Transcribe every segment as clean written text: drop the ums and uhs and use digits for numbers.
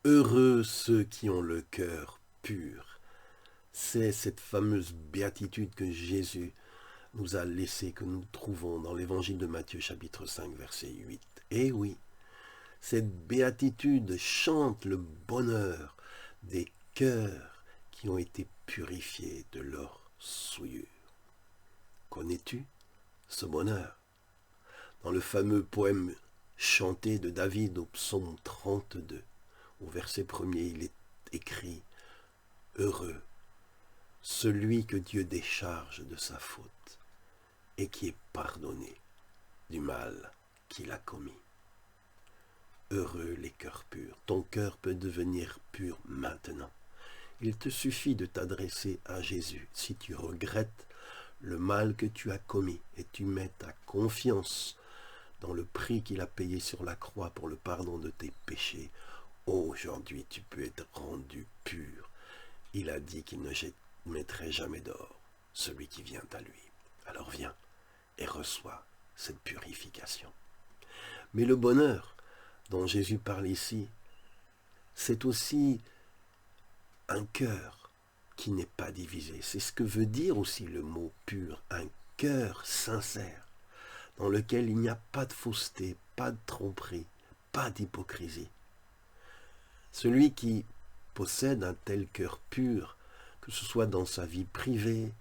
Heureux ceux qui ont le cœur pur. C'est cette fameuse béatitude que Jésus nous a laissée, que nous trouvons dans l'évangile de Matthieu chapitre 5 verset 8. Et oui, cette béatitude chante le bonheur des cœurs qui ont été purifiés de leur souillure. Connais-tu ce bonheur? Dans le fameux poème chanté de David au psaume 32, au verset 1er, il est écrit « Heureux celui que Dieu décharge de sa faute et qui est pardonné du mal qu'il a commis. » Heureux les cœurs purs. Ton cœur peut devenir pur maintenant. Il te suffit de t'adresser à Jésus si tu regrettes le mal que tu as commis et tu mets ta confiance dans le prix qu'il a payé sur la croix pour le pardon de tes péchés. Aujourd'hui, tu peux être rendu pur. Il a dit qu'il ne mettrait jamais dehors celui qui vient à lui. Alors viens et reçois cette purification. Mais le bonheur dont Jésus parle ici, c'est aussi un cœur qui n'est pas divisé. C'est ce que veut dire aussi le mot pur, un cœur sincère, dans lequel il n'y a pas de fausseté, pas de tromperie, pas d'hypocrisie. Celui qui possède un tel cœur pur, que ce soit dans sa vie privée,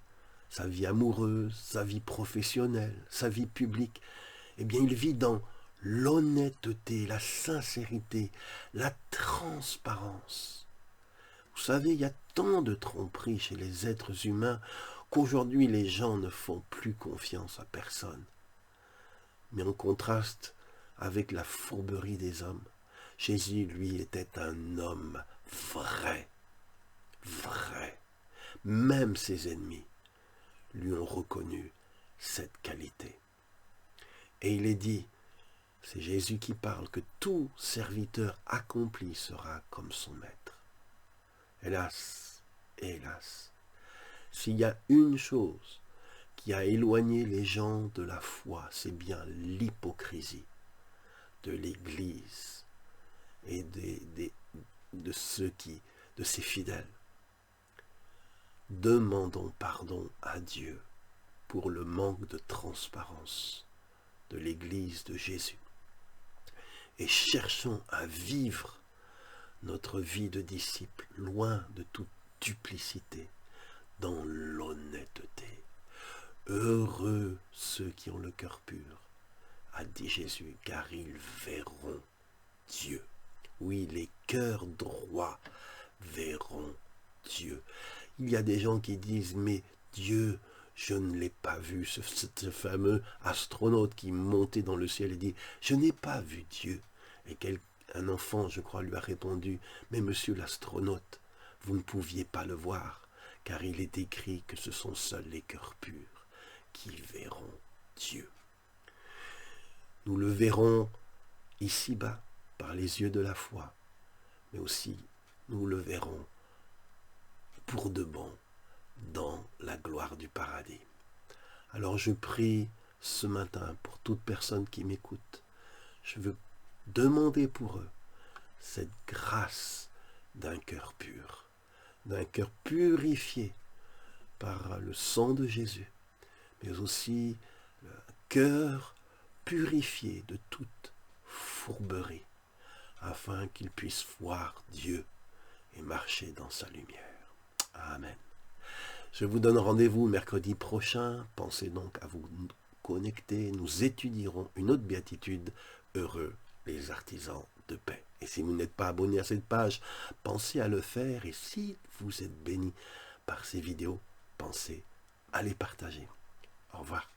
sa vie amoureuse, sa vie professionnelle, sa vie publique, eh bien il vit dans l'honnêteté, la sincérité, la transparence. Vous savez, il y a tant de tromperies chez les êtres humains qu'aujourd'hui les gens ne font plus confiance à personne. Mais en contraste avec la fourberie des hommes, Jésus, lui, était un homme vrai, vrai. Même ses ennemis lui ont reconnu cette qualité. Et il est dit, c'est Jésus qui parle, que tout serviteur accompli sera comme son maître. Hélas, hélas, s'il y a une chose qui a éloigné les gens de la foi, c'est bien l'hypocrisie de l'Église et de ses fidèles. Demandons pardon à Dieu pour le manque de transparence de l'Église de Jésus et cherchons à vivre notre vie de disciple loin de toute duplicité, dans l'honnêteté. Heureux ceux qui ont le cœur pur, a dit Jésus, car ils verront Dieu. Oui, les cœurs droits verront Dieu. Il y a des gens qui disent, mais Dieu, je ne l'ai pas vu, ce fameux astronaute qui montait dans le ciel et dit, je n'ai pas vu Dieu. Et un enfant, je crois, lui a répondu, mais monsieur l'astronaute, vous ne pouviez pas le voir, car il est écrit que ce sont seuls les cœurs purs qui verront Dieu. Nous le verrons ici-bas, par les yeux de la foi, mais aussi nous le verrons pour de bon dans la gloire du paradis. Alors je prie ce matin pour toute personne qui m'écoute. Je veux demander pour eux cette grâce d'un cœur pur, d'un cœur purifié par le sang de Jésus, mais aussi le cœur purifié de toute fourberie, afin qu'ils puissent voir Dieu et marcher dans sa lumière. Amen. Je vous donne rendez-vous mercredi prochain. Pensez donc à vous connecter. Nous étudierons une autre béatitude. Heureux les artisans de paix. Et si vous n'êtes pas abonné à cette page, pensez à le faire. Et si vous êtes béni par ces vidéos, pensez à les partager. Au revoir.